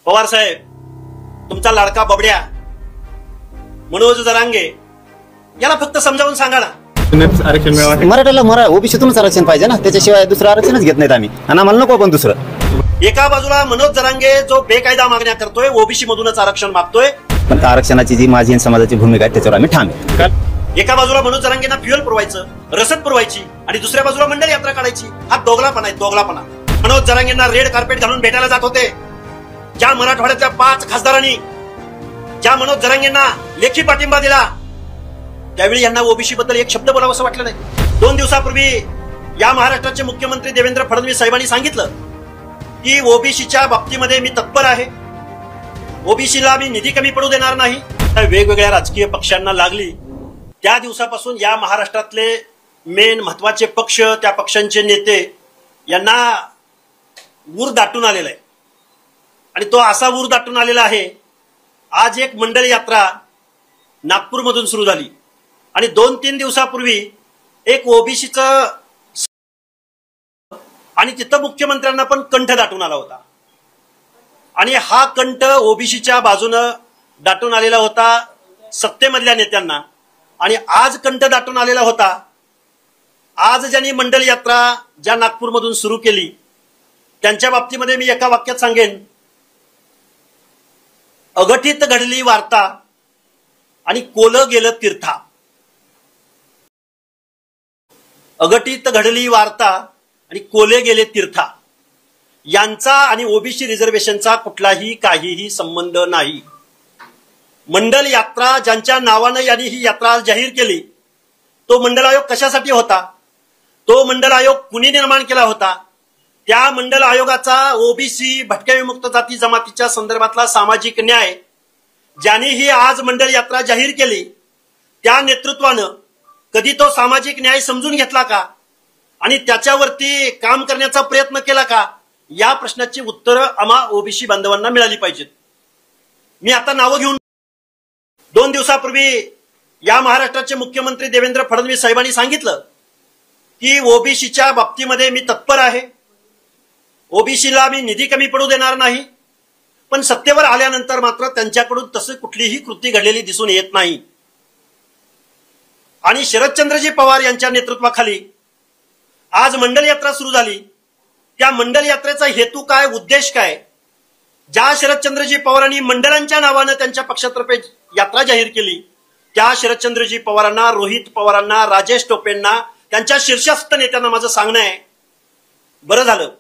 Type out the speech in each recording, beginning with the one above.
पवार साहेब, तुमचा लाडका बबड्या मनोज जरांगे याला फक्त समजावून सांगा ना. आरक्षण मिळावं. मराठ्याला ओबीसीतूनच आरक्षण पाहिजे ना, त्याच्याशिवाय दुसरं आरक्षणच घेत नाहीत आम्ही. आणि आम्हाला नको पण दुसरं. एका बाजूला मनोज जरांगे जो बेकायदा मागण्या करतोय, ओबीसी मधूनच आरक्षण मागतोय, पण त्या आरक्षणाची जी माझी समाजाची भूमिका आहे त्याच्यावर आम्ही ठाम आहे. एका बाजूला मनोज जरांगेंना फ्युएल पुरवायचं, रसद पुरवायची आणि दुसऱ्या बाजूला मंडल यात्रा काढायची. हा दोगलापणा आहे, दोगलापणा. मनोज जरांगेंना रेड कार्पेट घालून भेटायला जात होते ज्या मराठवाड्यातल्या 5 खासदारांनी, ज्या मनोज जरांगेंना लेखी पाठिंबा दिला, त्यावेळी यांना ओबीसी बद्दल एक शब्द बोलावं असं वाटलं नाही. 2 दिवसापूर्वी या महाराष्ट्राचे मुख्यमंत्री देवेंद्र फडणवीस साहेबांनी सांगितलं की ओबीसीच्या बाबतीमध्ये मी तत्पर आहे, ओबीसीला मी निधी कमी पडू देणार नाही. वेगवेगळ्या राजकीय पक्षांना लागली त्या दिवसापासून या महाराष्ट्रातले मेन महत्वाचे पक्ष, त्या पक्षांचे नेते यांना ऊर दाटून आलेला आहे. आणि तो असा ऊर दाटून आलेला आहे, आज एक मंडल यात्रा नागपूरमधून सुरू झाली आणि 2-3 दिवसापूर्वी एक ओबीसीचं आणि तिथं मुख्यमंत्र्यांना पण कंठ दाटून आला होता. आणि हा कंठ ओबीसीच्या बाजूनं दाटून आलेला होता सत्तेमधल्या नेत्यांना. आणि आज कंठ दाटून आलेला होता, आज ज्यांनी मंडल यात्रा ज्या नागपूरमधून सुरू केली त्यांच्या बाबतीमध्ये मी एका वाक्यात सांगेन, अघटित घडली वार्ता आणि कोलं गेलं तीर्था. अघटित घडली वार्ता आणि कोले गेले तीर्था यांचा आणि ओबीसी रिझर्वेशनचा कुठलाही काहीही संबंध नाही. मंडल यात्रा ज्यांच्या नावानं यांनी ही यात्रा जाहीर केली, तो मंडल आयोग कशासाठी होता, तो मंडल आयोग कुणी निर्माण केला होता, त्या मंडल आयोगाचा ओबीसी भटक्या विमुक्त जाती जमातीच्या संदर्भातला सामाजिक न्याय ज्यांनी ही आज मंडल यात्रा जाहीर केली त्या नेतृत्वानं कधी तो सामाजिक न्याय समजून घेतला का आणि त्याच्यावरती काम करण्याचा प्रयत्न केला का, या प्रश्नाची उत्तरं आम्हा ओबीसी बांधवांना मिळाली पाहिजेत. मी आता नावं घेऊन 2 दिवसापूर्वी या महाराष्ट्राचे मुख्यमंत्री देवेंद्र फडणवीस साहेबांनी सांगितलं की ओबीसीच्या बाबतीमध्ये मी तत्पर आहे, ओबीसीला मी निधी कमी पडू देणार नाही. पण सत्तेवर आल्यानंतर मात्र त्यांच्याकडून तसं कुठलीही कृती घडलेली दिसून येत नाही. आणि शरदचंद्रजी पवार यांच्या नेतृत्वाखाली आज मंडल यात्रा सुरू झाली. त्या मंडल यात्रेचा हेतू काय, उद्देश काय, ज्या शरदचंद्रजी पवारांनी मंडळांच्या नावानं त्यांच्या पक्षातर्फे यात्रा जाहीर केली त्या शरदचंद्रजी पवारांना, रोहित पवारांना, राजेश टोपेंना, त्यांच्या शीर्षस्थ नेत्यांना माझं सांगणं आहे, बरं झालं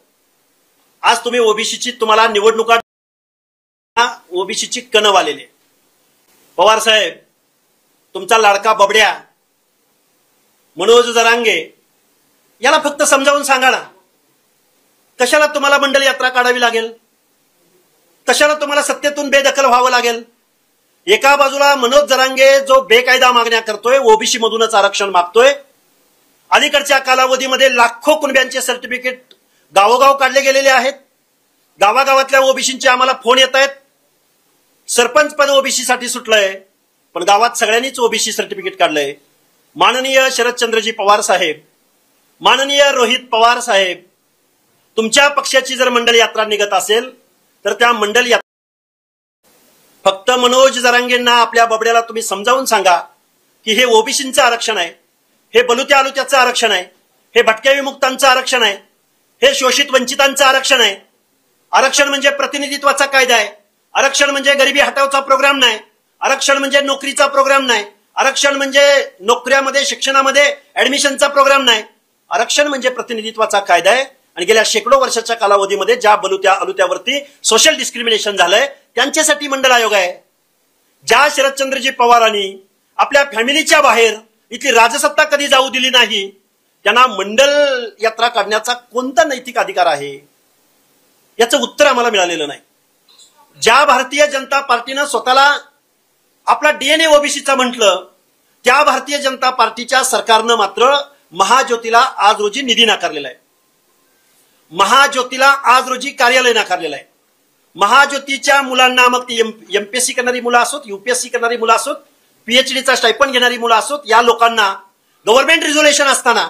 आज तुम्ही ओबीसीची, तुम्हाला निवडणुका ओबीसीची कणव आलेली. पवार साहेब, तुमचा लाडका बबड्या मनोज जरांगे याला फक्त समजावून सांगा ना, कशाला तुम्हाला मंडल यात्रा काढावी लागेल, कशाला तुम्हाला सत्तेतून बेदखल व्हावं लागेल. एका बाजूला मनोज जरांगे जो बेकायदा मागण्या करतोय, ओबीसी मधूनच आरक्षण मागतोय, अलीकडच्या कालावधीमध्ये लाखो कुणब्यांचे सर्टिफिकेट गावोगाव काढले गेलेले आहेत. गावागावातल्या ओबीसींचे आम्हाला फोन येत आहेत, सरपंच पद ओबीसीसाठी सुटलंय पण गावात सगळ्यांनीच ओबीसी सर्टिफिकेट काढलंय. माननीय शरदचंद्रजी पवार साहेब, माननीय रोहित पवार साहेब, तुमच्या पक्षाची जर मंडल यात्रा निघत असेल तर त्या मंडल यात्रा फक्त मनोज जरांगेंना, आपल्या बबड्याला तुम्ही समजावून सांगा की हे ओबीसींचं आरक्षण आहे, हे बलुत्या आलुत्याचं आरक्षण आहे, हे भटक्या विमुक्तांचं आरक्षण आहे, हे शोषित वंचितांचं आरक्षण आहे. आरक्षण म्हणजे प्रतिनिधित्वाचा कायदा आहे, आरक्षण म्हणजे गरिबी हटावचा प्रोग्राम नाही, आरक्षण म्हणजे नोकरीचा प्रोग्राम नाही, आरक्षण म्हणजे नोकऱ्यामध्ये शिक्षणामध्ये ऍडमिशनचा प्रोग्राम नाही. आरक्षण म्हणजे प्रतिनिधित्वाचा कायदा आहे. आणि गेल्या शेकडो वर्षाच्या कालावधीमध्ये ज्या बलुत्या अलुत्यावरती सोशल डिस्क्रिमिनेशन झालंय त्यांच्यासाठी मंडल आयोग आहे. ज्या शरदचंद्रजी पवारांनी आपल्या फॅमिलीच्या बाहेर इथली राजसत्ता कधी जाऊ दिली नाही, त्यांना मंडल यात्रा काढण्याचा कोणता नैतिक अधिकार आहे, याचं उत्तर आम्हाला मिळालेलं नाही. ज्या भारतीय जनता पार्टीनं स्वतःला आपला डीएनए ओबीसीचा म्हटलं, त्या भारतीय जनता पार्टीच्या सरकारनं मात्र महाज्योतीला आज रोजी निधी नाकारलेला आहे, महाज्योतीला आज रोजी कार्यालय नाकारलेलं आहे. महाज्योतीच्या मुलांना, मग ती एमपीएससी करणारी मुलं असोत, यूपीएससी करणारी मुलं असोत, पीएचडीचा स्टायपंड घेणारी मुलं असोत, या लोकांना गव्हर्नमेंट रिझोल्युशन असताना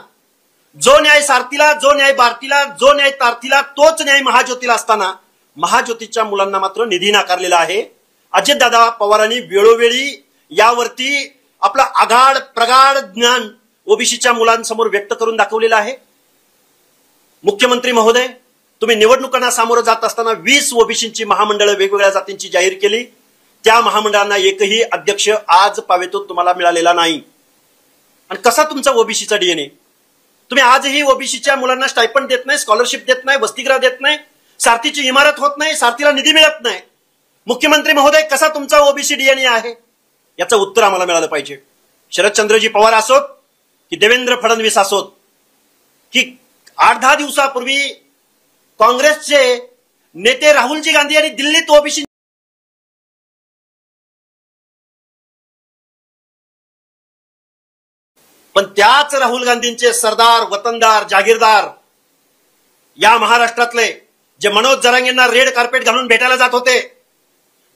जो न्याय सारथीला, जो न्याय भारतीला, जो न्याय तारथीला, तोच न्याय महाज्योतीला असताना महाज्योतीच्या मुलांना मात्र निधी नाकारलेला आहे. अजितदादा पवारांनी वेळोवेळी यावरती आपलं आगाढ प्रगाढ ज्ञान ओबीसीच्या मुलांसमोर व्यक्त करून दाखवलेलं आहे. मुख्यमंत्री महोदय, तुम्ही निवडणुकांना सामोरं जात असताना 20 ओबीसींची महामंडळं वेगवेगळ्या जातींची जाहीर केली. त्या महामंडळांना एकही अध्यक्ष आज पावेतो तुम्हाला मिळालेला नाही. आणि कसा तुमचा ओबीसीचा डीएनए? तुम्ही आजही ओबीसीच्या मुलांना स्टायपंड देत नाही, स्कॉलरशिप देत नाही, वसतिगृह देत नाही, सारथीची इमारत होत नाही, सारथीला निधी मिळत नाही. मुख्यमंत्री महोदय, कसा तुमचा ओबीसी डीएनए आहे? याचं उत्तर आम्हाला मिळालं पाहिजे. शरदचंद्रजी पवार असोत की देवेंद्र फडणवीस असोत, की 8-10 दिवसापूर्वी काँग्रेसचे नेते राहुलजी गांधी यांनी दिल्लीत ओबीसी पण त्याच राहुल गांधींचे सरदार, वतनदार, जागीरदार या महाराष्ट्रातले जे मनोज जरांगेंना रेड कार्पेट घालून भेटायला जात होते,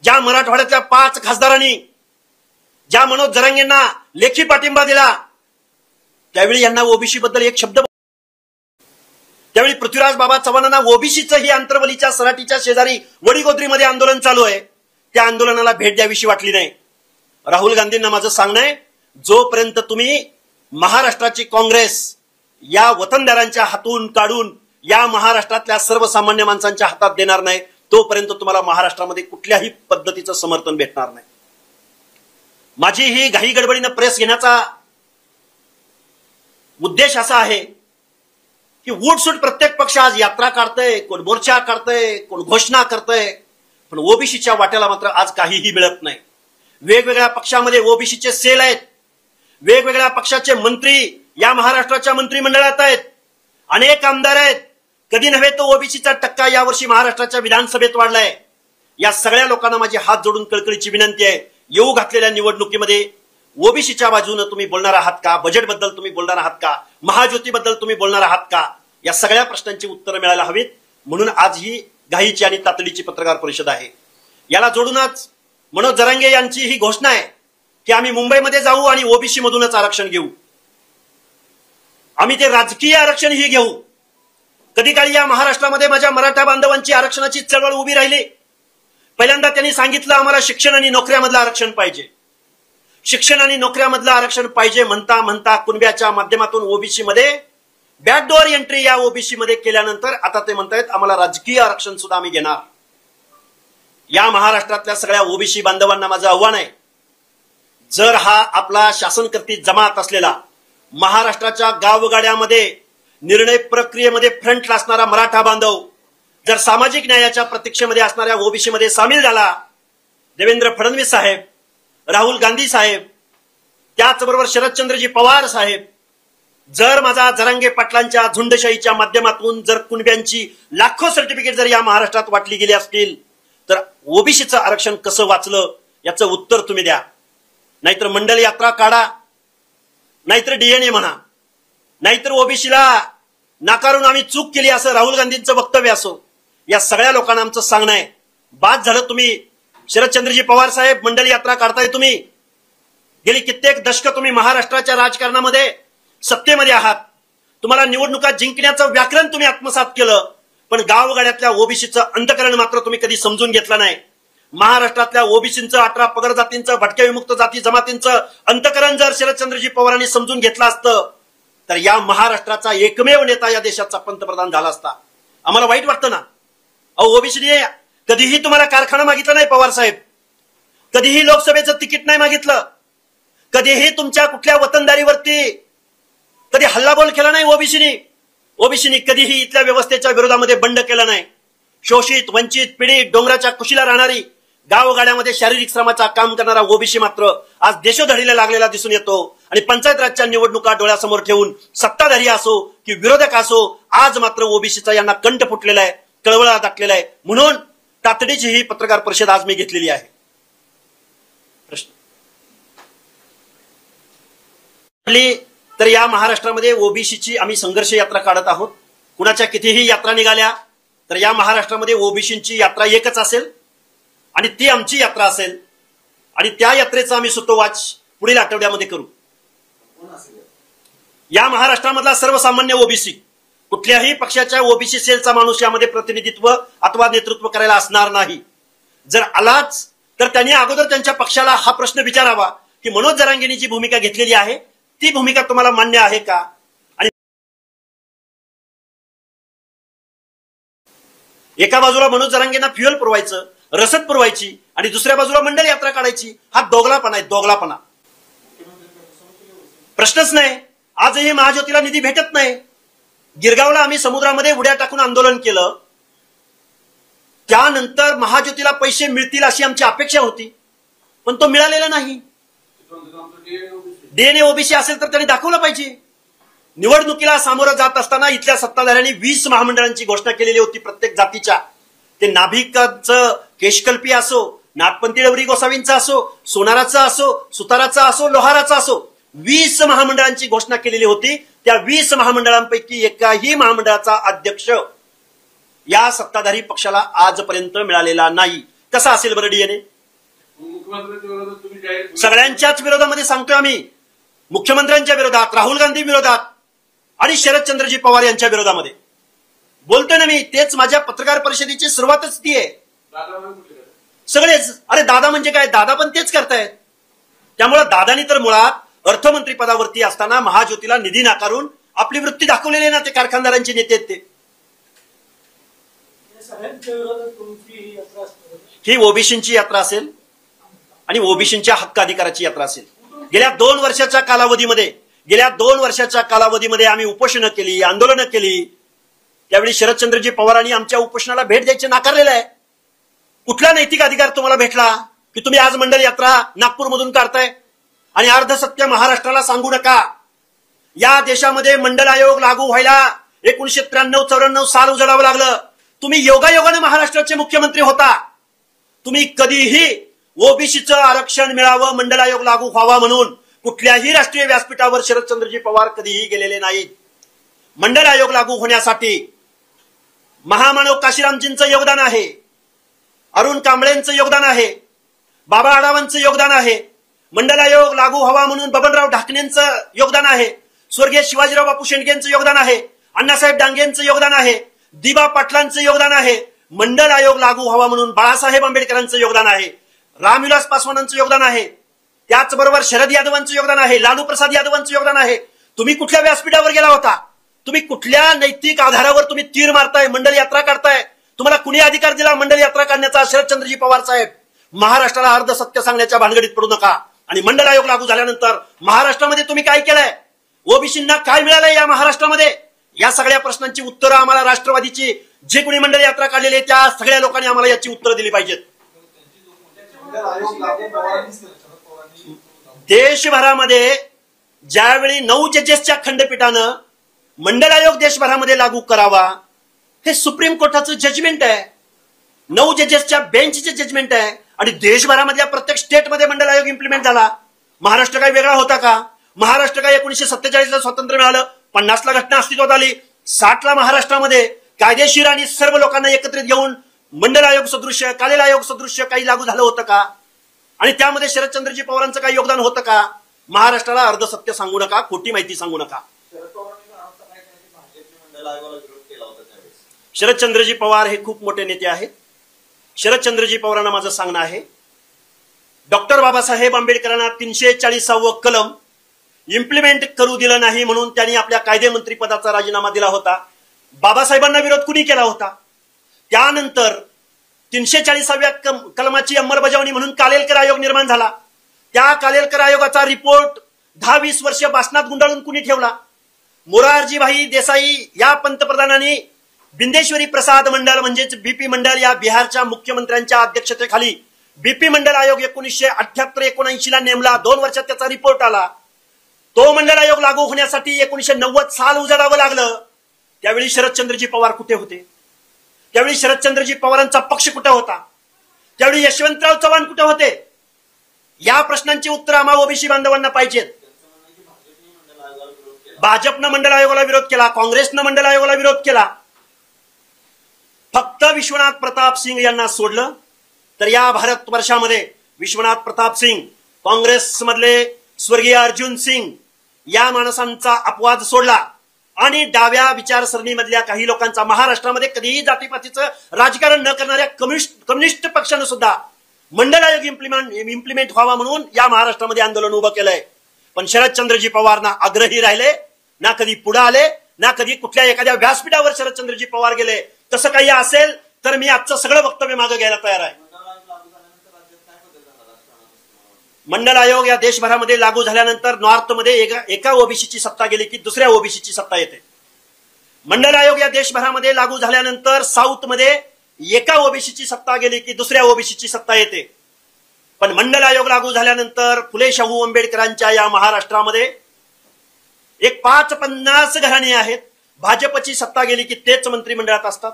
ज्या मराठवाड्यातल्या 5 खासदारांनी ज्या मनोज जरांगेंना लेखी पाठिंबा दिला, त्यावेळी यांना ओबीसी बद्दल एक शब्द, त्यावेळी पृथ्वीराज बाबा चव्हाणांना ओबीसीचं ही आंतरवलीच्या सराटीच्या शेजारी वडीगोद्रीमध्ये आंदोलन चालू आहे, त्या आंदोलनाला भेट द्यावीशी वाटली नाही. राहुल गांधींना माझं सांगणं आहे, जोपर्यंत तुम्ही महाराष्ट्राची काँग्रेस या वतनदारांच्या हातून काढून या महाराष्ट्रातल्या सर्वसामान्य माणसांच्या हातात देणार नाही, तोपर्यंत तुम्हाला महाराष्ट्रामध्ये कुठल्याही पद्धतीचं समर्थन भेटणार नाही. माझी ही घाई गडबडीनं प्रेस घेण्याचा उद्देश असा आहे की उठसूट प्रत्येक पक्ष आज यात्रा काढतंय, कोण मोर्चा काढतंय, कोण घोषणा करतंय, पण ओबीसीच्या वाट्याला मात्र आज काहीही मिळत नाही. वेगवेगळ्या पक्षामध्ये ओबीसीचे सेल आहेत, वेगवेगळ्या पक्षाचे मंत्री या महाराष्ट्राच्या मंत्रिमंडळात आहेत, अनेक आमदार आहेत. कधी नव्हे तो ओबीसीचा टक्का यावर्षी महाराष्ट्राच्या विधानसभेत वाढलाय. या सगळ्या लोकांना माझी हात जोडून कळकळीची विनंती आहे, येऊ घातलेल्या निवडणुकीमध्ये ओबीसीच्या बाजूने तुम्ही बोलणार आहात का? बजेटबद्दल तुम्ही बोलणार आहात का? महाज्योतीबद्दल तुम्ही बोलणार आहात का? या सगळ्या प्रश्नांची उत्तरं मिळायला हवीत. म्हणून आज ही घाईची आणि तातडीची पत्रकार परिषद आहे. याला जोडूनच मनोज जरांगे यांची ही घोषणा आहे की आम्ही मुंबईमध्ये जाऊ आणि ओबीसी मधूनच आरक्षण घेऊ. आम्ही ते राजकीय आरक्षण ही घेऊ. कधी काळी या महाराष्ट्रामध्ये माझ्या मराठा बांधवांची आरक्षणाची चळवळ उभी राहिली. पहिल्यांदा त्यांनी सांगितलं आम्हाला शिक्षण आणि नोकऱ्यामधलं आरक्षण पाहिजे. शिक्षण आणि नोकऱ्यामधलं आरक्षण पाहिजे म्हणता म्हणता कुणब्याच्या माध्यमातून ओबीसी मध्ये बॅकडोअर एंट्री या ओबीसी मध्ये केल्यानंतर आता ते म्हणतायत आम्हाला राजकीय आरक्षण सुद्धा आम्ही घेणार. या महाराष्ट्रातल्या सगळ्या ओबीसी बांधवांना माझं आव्हान आहे, जर हा आपला शासनकर्ती जमात असलेला महाराष्ट्राच्या गावगाड्यामध्ये निर्णय प्रक्रियेमध्ये फ्रंटला असणारा मराठा बांधव जर सामाजिक न्यायाच्या प्रतीक्षेमध्ये असणाऱ्या ओबीसी मध्ये सामील झाला, देवेंद्र फडणवीस साहेब, राहुल गांधी साहेब, त्याचबरोबर शरदचंद्रजी पवार साहेब, जर माझा जरांगे पाटलांच्या झुंडशाहीच्या माध्यमातून जर कुणब्यांची लाखो सर्टिफिकेट जर या महाराष्ट्रात वाटली गेली असतील, तर ओबीसीचं आरक्षण कसं वाचलं याचं उत्तर तुम्ही द्या. नाहीतर मंडल यात्रा काढा, नाहीतर डीएनए म्हणा, नाहीतर ओबीसीला नाकारून आम्ही चूक केली असं राहुल गांधींचं वक्तव्य असो. या सगळ्या लोकांना आमचं सांगणं आहे, बाद झालं तुम्ही शरदचंद्रजी पवार साहेब मंडल यात्रा काढताय. तुम्ही गेली कित्येक दशक तुम्ही महाराष्ट्राच्या राजकारणामध्ये सत्तेमध्ये आहात. तुम्हाला निवडणुका जिंकण्याचं व्याकरण तुम्ही आत्मसात केलं, पण गावगाड्यातल्या ओबीसीचं अंतकरण मात्र तुम्ही कधी समजून घेतलं नाही. महाराष्ट्रातल्या ओबीसींचं 18 पगड जातींचं भटक्या विमुक्त जाती जमातींचं अंतकरण जर शरदचंद्रजी पवारांनी समजून घेतलं असतं तर या महाराष्ट्राचा एकमेव नेता या देशाचा पंतप्रधान झाला असता. आम्हाला वाईट वाटतं ना. अहो, ओबीसीने कधीही तुम्हाला कारखाना मागितला नाही पवार साहेब, कधीही लोकसभेचं तिकीट नाही मागितलं, कधीही तुमच्या कुठल्या वतनदारीवरती कधी हल्लाबोल केला नाही ओबीसीने. ओबीसीने कधीही इथल्या व्यवस्थेच्या विरोधामध्ये बंड केला नाही. शोषित, वंचित, पीडित, डोंगराच्या कुशीला राहणारी, गावगाड्यामध्ये शारीरिक श्रमाचा काम करणारा ओबीसी मात्र आज देशोधडीला लागलेला दिसून येतो. आणि पंचायत राजच्या निवडणुका डोळ्यासमोर ठेवून सत्ताधारी असो की विरोधक असो, आज मात्र ओबीसीचा यांना कंठ फुटलेला आहे, कळवळा दाटलेला आहे. म्हणून तातडीची ही पत्रकार परिषद आज मी घेतलेली आहे. प्रश्न तर या महाराष्ट्रामध्ये ओबीसीची आम्ही संघर्ष यात्रा काढत आहोत. कुणाच्या कितीही यात्रा निघाल्या तर या महाराष्ट्रामध्ये ओबीसीची यात्रा एकच असेल आणि ती आमची यात्रा असेल आणि त्या यात्रेचा आम्ही सुतोवाच पुढील आठवड्यामध्ये करू. या महाराष्ट्रामधला सर्वसामान्य ओबीसी कुठल्याही पक्षाच्या ओबीसी सेलचा माणूस यामध्ये प्रतिनिधित्व अथवा नेतृत्व करायला असणार नाही. जर आलाच तर त्यांनी अगोदर त्यांच्या पक्षाला हा प्रश्न विचारावा की मनोज जरांगेंनी जी भूमिका घेतलेली आहे ती भूमिका तुम्हाला मान्य आहे का. आणि एका बाजूला मनोज जरांगेंना फ्युएल पुरवायचं, रसद पुरवायची आणि दुसऱ्या बाजूला मंडल यात्रा काढायची, हा दोगलापणा आहे, दोगलापणा. प्रश्नच नाही. आजही महाज्योतीला निधी भेटत नाही. गिरगावला आम्ही समुद्रामध्ये उड्या टाकून आंदोलन केलं. त्यानंतर महाज्योतीला पैसे मिळतील अशी आमची अपेक्षा होती, पण तो मिळालेला नाही. डीएनए ओबीसी असेल तर त्यांनी दाखवलं पाहिजे. निवडणुकीला सामोरं जात असताना इथल्या सत्ताधाऱ्यांनी 20 महामंडळांची घोषणा केलेली होती प्रत्येक जातीच्या. ते नाभिकाचं केशकल्पी असो, नागपंथी डवरी गोसावींचा असो, सोनाराचा असो, सुताराचा असो, लोहाराचा असो, 20 महामंडळांची घोषणा केलेली होती. त्या 20 महामंडळांपैकी एकाही महामंडळाचा अध्यक्ष या सत्ताधारी पक्षाला आजपर्यंत मिळालेला नाही. कसा असेल बरं डीएनए? सगळ्यांच्याच विरोधामध्ये सांगतोय आम्ही. मुख्यमंत्र्यांच्या विरोधात, राहुल गांधी विरोधात आणि शरदचंद्रजी पवार यांच्या विरोधामध्ये बोलतोय ना मी. तेच माझ्या पत्रकार परिषदेची सुरुवातच ती आहे. सगळेच अरे दादा म्हणजे काय, दादा पण तेच करतायत. त्यामुळे दादानी तर मुळात अर्थमंत्री पदावरती असताना महाज्योतीला निधी नाकारून आपली वृत्ती दाखवलेली ना. ते कारखानदारांचे नेते आहेत ते. ही ओबीसींची यात्रा असेल आणि ओबीसींच्या हक्क अधिकाराची यात्रा असेल. गेल्या 2 वर्षाच्या कालावधीमध्ये आम्ही उपोषणं केली, आंदोलनं केली. त्यावेळी शरदचंद्रजी पवारांनी आमच्या उपोषणाला भेट द्यायचे नाकारलेलं आहे. कुठला नैतिक अधिकार तुम्हाला भेटला की तुम्ही आज मंडल यात्रा नागपूरमधून काढताय आणि अर्धसत्य महाराष्ट्राला सांगू नका. या देशामध्ये मंडल आयोग लागू व्हायला 1993-94 साल उजाडावं लागलं. तुम्ही योगायोगाने महाराष्ट्राचे मुख्यमंत्री होता. तुम्ही कधीही ओबीसीचं आरक्षण मिळावं, मंडल आयोग लागू व्हावा म्हणून कुठल्याही राष्ट्रीय व्यासपीठावर शरदचंद्रजी पवार कधीही गेलेले नाहीत. मंडल आयोग लागू होण्यासाठी महामानव काशीरामजींचं योगदान आहे, अरुण कांबळेंचं योगदान आहे, बाबा आढावांचं योगदान आहे. मंडल आयोग लागू व्हावा म्हणून बबनराव ढाकणेंचं योगदान आहे, स्वर्गीय शिवाजीराव बापू शेंडगेंचं योगदान आहे, अण्णासाहेब डांगेंचं योगदान आहे, दिबा पाटलांचं योगदान आहे. मंडल आयोग लागू व्हावा म्हणून बाळासाहेब आंबेडकरांचं योगदान आहे, रामविलास पासवानांचं योगदान आहे, त्याचबरोबर शरद यादवांचं योगदान आहे, लालू प्रसाद यादवांचं योगदान आहे. तुम्ही कुठल्या व्यासपीठावर गेला होता? तुम्ही कुठल्या नैतिक आधारावर तुम्ही तीर मारताय, मंडल यात्रा काढताय? तुम्हाला कुणी अधिकार दिला मंडल यात्रा काढण्याचा? शरदचंद्रजी पवार साहेब, महाराष्ट्राला अर्ध सत्य सांगण्याच्या भानगडीत पडू नका. आणि मंडल आयोग लागू झाल्यानंतर महाराष्ट्रामध्ये तुम्ही काय केलंय? ओबीसींना काय मिळालंय या महाराष्ट्रामध्ये? या सगळ्या प्रश्नांची उत्तरं आम्हाला राष्ट्रवादीची जे कोणी मंडल यात्रा काढलेली आहे त्या सगळ्या लोकांनी आम्हाला याची उत्तरं दिली पाहिजेत. देशभरामध्ये ज्यावेळी 9 जजेसच्या खंडपीठानं मंडल आयोग देशभरामध्ये लागू करावा, हे सुप्रीम कोर्टाचं जजमेंट आहे, 9 जजेसच्या बेंचचे जजमेंट आहे. आणि देशभरामधल्या प्रत्येक स्टेटमध्ये मंडल आयोग इम्प्लिमेंट झाला. महाराष्ट्र काय वेगळा होता का? महाराष्ट्र काय 1947ला स्वातंत्र्य मिळालं, 50ला घटना अस्तित्वात आली, 60ला महाराष्ट्रामध्ये कायदेशीर आणि सर्व लोकांना एकत्रित घेऊन मंडल आयोग सदृश्य, कालेला आयोग सदृश्य काही लागू झालं होतं का? आणि त्यामध्ये शरदचंद्रजी पवारांचं काही योगदान होतं का? महाराष्ट्राला अर्धसत्य सांगू नका, खोटी माहिती सांगू नका. शरदचंद्रजी पवार हे खूप मोठे नेते आहेत. शरदचंद्रजी पवारांना माझं सांगणं आहे, डॉक्टर बाबासाहेब आंबेडकरांना 340वा कलम इम्प्लिमेंट करू दिलं नाही म्हणून त्यांनी आपल्या कायदेमंत्री पदाचा राजीनामा दिला होता. बाबासाहेबांना विरोध कुणी केला होता? त्यानंतर 340व्या कलमाची अंमलबजावणी म्हणून कालेलकर आयोग निर्माण झाला. त्या कालेलकर आयोगाचा रिपोर्ट 10-20 वर्ष भाषणात गुंडाळून कुणी ठेवला? मोरारजीभाई देसाई या पंतप्रधानांनी बिंदेश्वरी प्रसाद मंडळ म्हणजेच बीपी मंडळ या बिहारच्या मुख्यमंत्र्यांच्या अध्यक्षतेखाली बीपी मंडळ आयोग 1978-79 ला नेमला. 2 वर्षात त्याचा रिपोर्ट आला. तो मंडळ आयोग लागू होण्यासाठी 1990 साल उजाडावं लागलं. त्यावेळी शरदचंद्रजी पवार कुठे होते? त्यावेळी शरदचंद्रजी पवारांचा पक्ष कुठे होता? त्यावेळी यशवंतराव चव्हाण कुठे होते? या प्रश्नांची उत्तर आम्हा ओबीसी बांधवांना पाहिजेत. भाजपनं मंडळ आयोगाला विरोध केला, काँग्रेसनं मंडळ आयोगाला विरोध केला. फक्त विश्वनाथ प्रताप सिंग यांना सोडलं तर या भारतवर्षामध्ये विश्वनाथ प्रताप सिंग, काँग्रेसमधले स्वर्गीय अर्जुन सिंग या माणसांचा अपवाद सोडला. आणि डाव्या विचारसरणीमधल्या काही लोकांचा, महाराष्ट्रामध्ये कधीही जातीपातीचं राजकारण न करणाऱ्या कम्युनिस्ट पक्षानं सुद्धा मंडल आयोग इम्प्लिमेंट व्हावा म्हणून या महाराष्ट्रामध्ये आंदोलन उभं केलंय. पण शरदचंद्रजी पवार ना आग्रही राहिले, ना कधी पुढे आले, ना कधी कुठल्या एखाद्या व्यासपीठावर शरदचंद्रजी पवार गेले. तसं काही असेल तर मी आजचं सगळं वक्तव्य मागे घ्यायला तयार आहे. मंडल आयोग या देशभरामध्ये लागू झाल्यानंतर नॉर्थमध्ये एका ओबीसीची सत्ता गेली की दुसऱ्या ओबीसीची सत्ता येते. मंडल आयोग या देशभरामध्ये लागू झाल्यानंतर साऊथमध्ये एका ओबीसीची सत्ता गेली की दुसऱ्या ओबीसीची सत्ता येते. पण मंडल आयोग लागू झाल्यानंतर फुले शाहू आंबेडकरांच्या या महाराष्ट्रामध्ये एक 5-50 घराणे आहेत. भाजपची सत्ता गेली की तेच मंत्रिमंडळात असतात,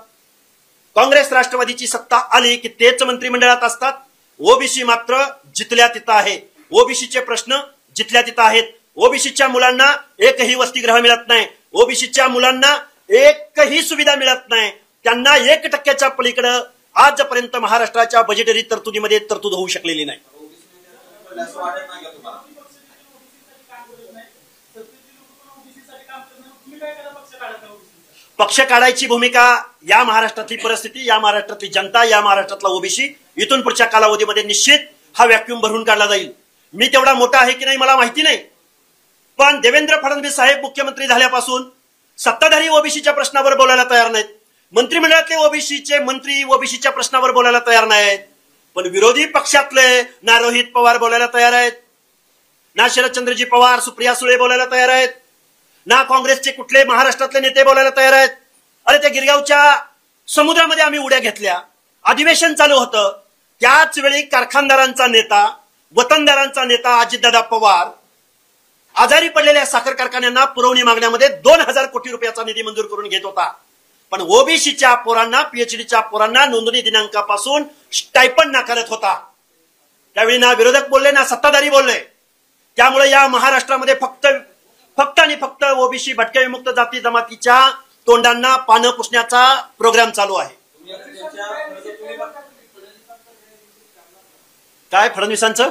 काँग्रेस राष्ट्रवादीची सत्ता आली की तेच मंत्रिमंडळात असतात. ओबीसी मात्र जिथल्या तिथं आहे. ओबीसीचे प्रश्न जिथल्या तिथं आहेत. ओबीसीच्या मुलांना एकही वसतिगृह मिळत नाही, ओबीसीच्या मुलांना एकही सुविधा मिळत नाही. त्यांना 1% पलीकडे आजपर्यंत महाराष्ट्राच्या बजेटरी तरतुदीमध्ये तरतूद होऊ शकलेली नाही. पक्ष काढायची भूमिका या महाराष्ट्रातली परिस्थिती, या महाराष्ट्रातली जनता, या महाराष्ट्रातला ओबीसी इथून पुढच्या कालावधीमध्ये निश्चित हा व्हॅक्यूम भरून काढला जाईल. मी तेवढा मोठा आहे की नाही मला माहिती नाही, पण देवेंद्र फडणवीस साहेब मुख्यमंत्री झाल्यापासून सत्ताधारी ओबीसीच्या प्रश्नावर बोलायला तयार नाहीत. मंत्रिमंडळातले ओबीसीचे मंत्री ओबीसीच्या प्रश्नावर बोलायला तयार नाहीत. पण विरोधी पक्षातले ना रोहित पवार बोलायला तयार आहेत, ना शरदचंद्रजी पवार, सुप्रिया सुळे बोलायला तयार आहेत, ना काँग्रेसचे कुठले महाराष्ट्रातले नेते बोलायला तयार आहेत. अरे त्या गिरगावच्या समुद्रामध्ये आम्ही उड्या घेतल्या, अधिवेशन चालू होतं, त्याच वेळी कारखानदारांचा नेता, वतनदारांचा नेता अजितदादा पवार आजारी पडलेल्या साखर कारखान्यांना पुरवणी मागण्यामध्ये 2000 कोटी रुपयाचा निधी मंजूर करून घेत होता. पण ओबीसीच्या पोरांना, पीएचडीच्या पोरांना नोंदणी दिनांकापासून स्टायपंड नाकारत होता. त्यावेळी ना विरोधक बोलले ना सत्ताधारी बोलले. त्यामुळे या महाराष्ट्रामध्ये फक्त आणि फक्त ओबीसी भटक्या विमुक्त जाती जमातीच्या तोंडांना पानं पुसण्याचा प्रोग्राम चालू आहे. काय फडणवीसांचं?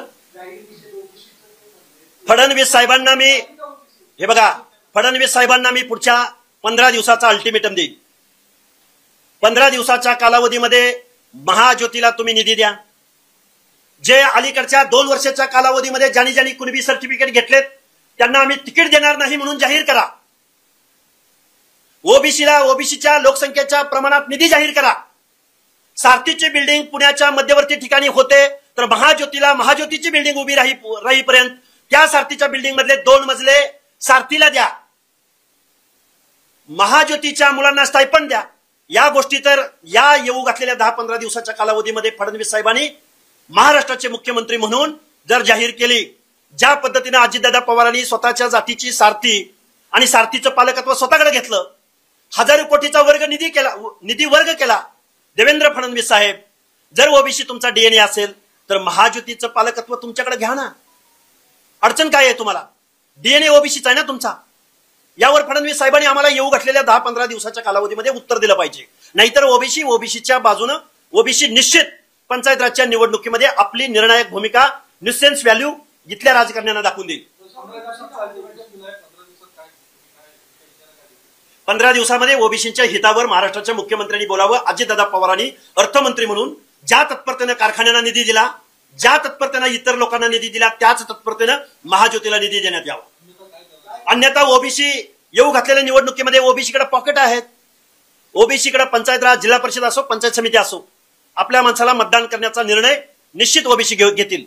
फडणवीस साहेबांना मी हे बघा, फडणवीस साहेबांना मी पुढच्या 15 दिवसाचा अल्टिमेटम देईन. 15 दिवसाच्या कालावधीमध्ये महाज्योतीला तुम्ही निधी द्या. जे अलीकडच्या 2 वर्षाच्या कालावधीमध्ये ज्यांनी कुणबी सर्टिफिकेट घेतलेत त्यांना आम्ही तिकीट देणार नाही म्हणून जाहीर करा. ओबीसीच्या लोकसंख्येच्या प्रमाणात निधी जाहीर करा. सारथीची बिल्डिंग पुण्याच्या मध्यवर्ती ठिकाणी होते तर महाज्योतीची बिल्डिंग उभी राहीपर्यंत त्या सारथीच्या बिल्डिंग मधले 2 मजले सारथीला द्या. महाज्योतीच्या मुलांना स्टायपंड द्या. या गोष्टी तर या येऊ घातलेल्या 10-15 दिवसाच्या कालावधीमध्ये फडणवीस साहेबांनी महाराष्ट्राचे मुख्यमंत्री म्हणून जर जाहीर केली. ज्या पद्धतीने अजितदादा पवारांनी स्वतःच्या जातीची सारथी आणि सारथीचं पालकत्व स्वतःकडे घेतलं, 1000 कोटीचा निधी वर्ग केला. देवेंद्र फडणवीस साहेब, जर ओबीसी तुमचा डीएनए असेल तर महाज्योतीचं पालकत्व तुमच्याकडे घ्या ना. अडचण काय आहे तुम्हाला? डीएनए ओबीसीचा आहे ना तुमचा. यावर फडणवीस साहेबांनी आम्हाला येऊ घातलेल्या 10-15 दिवसाच्या कालावधीमध्ये उत्तर दिलं पाहिजे. नाहीतर ओबीसीच्या बाजूनं ओबीसी निश्चित पंचायत राजच्या निवडणुकीमध्ये आपली निर्णायक भूमिका न्यूसेन्स व्हॅल्यू इथल्या राजकारण्यांना दाखवून देईल. 15 दिवसामध्ये ओबीसीच्या हितावर महाराष्ट्राच्या मुख्यमंत्र्यांनी बोलावं. अजितदादा पवारांनी अर्थमंत्री म्हणून ज्या तत्परतेनं कारखान्यांना निधी दिला, ज्या तत्परतेनं इतर लोकांना निधी दिला, त्याच तत्परतेनं महाज्योतीला निधी देण्यात यावा. अन्यथा ओबीसी येऊ घातलेल्या निवडणुकीमध्ये ओबीसीकडे पॉकेट आहेत. ओबीसीकडे पंचायत राज, जिल्हा परिषद असो, पंचायत समिती असो, आपल्या माणसाला मतदान करण्याचा निर्णय निश्चित ओबीसी घेतील.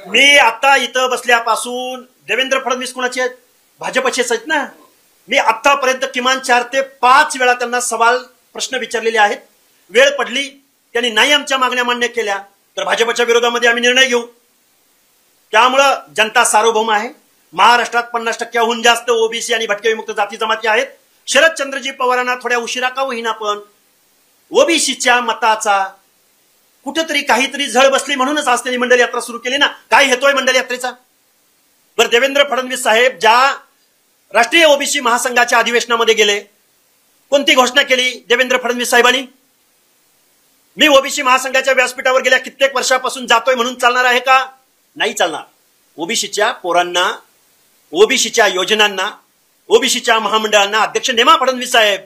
मी आता इथं बसल्यापासून देवेंद्र फडणवीस कोणाचे आहेत? भाजपचेच आहेत ना. मी आतापर्यंत किमान 4 ते 5 वेळा त्यांना प्रश्न विचारलेले आहेत. वेळ पडली, त्यांनी नाही आमच्या मागण्या मान्य केल्या तर भाजपच्या विरोधामध्ये आम्ही निर्णय घेऊ. त्यामुळं जनता सार्वभौम आहे. महाराष्ट्रात 50%हून जास्त ओबीसी आणि भटक्या विमुक्त जाती जमाती आहेत. शरदचंद्रजी पवारांना थोड्या उशिरा का होईना पण ओबीसीच्या मताचा कुठेतरी काहीतरी झळ बसली म्हणूनच आज त्यांनी मंडल यात्रा सुरू केली ना. काय हेतोय मंडल यात्रेचा? बरं, देवेंद्र फडणवीस साहेब ज्या राष्ट्रीय ओबीसी महासंघाच्या अधिवेशनामध्ये गेले, कोणती घोषणा केली देवेंद्र फडणवीस साहेबांनी? मी ओबीसी महासंघाच्या व्यासपीठावर गेल्या कित्येक वर्षापासून जातोय म्हणून चालणार आहे का? नाही चालणार. ओबीसीच्या पोरांना ओबीसीच्या योजनांना, ओबीसीच्या महामंडळांना अध्यक्ष नेमा फडणवीस साहेब.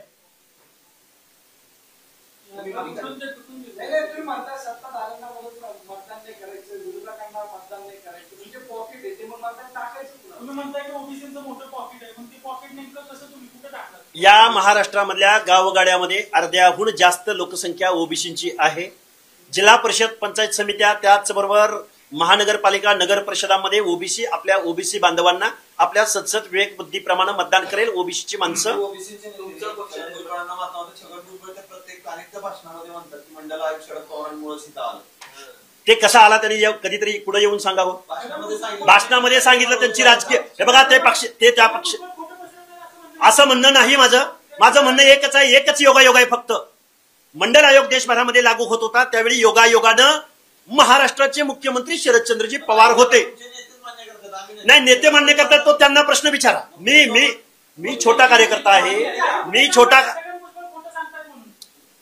या महाराष्ट्रामधल्या गावगाड्यामध्ये अर्ध्याहून जास्त लोकसंख्या ओबीसीची आहे. जिल्हा परिषद, पंचायत समित्या, त्याचबरोबर महानगरपालिका, नगर परिषदामध्ये ओबीसी आपल्या ओबीसी बांधवांना आपल्या सदसद विवेक बुद्धीप्रमाणे मतदान करेल. ओबीसीची माणसं ते कसा आला त्यांनी कधीतरी पुढे येऊन सांगावं. भाषणामध्ये सांगितलं त्यांची राजकीय, हे बघा ते पक्ष, ते त्या पक्ष, असं म्हणणं नाही माझं. माझं म्हणणं एकच आहे, एकच योगायोग आहे फक्त. मंडल आयोग देशभरामध्ये लागू होत होता त्यावेळी योगायोगानं महाराष्ट्राचे मुख्यमंत्री शरदचंद्रजी पवार होते. नाही, नेते मान्य करतात तो त्यांना प्रश्न विचारा. मी छोटा कार्यकर्ता आहे.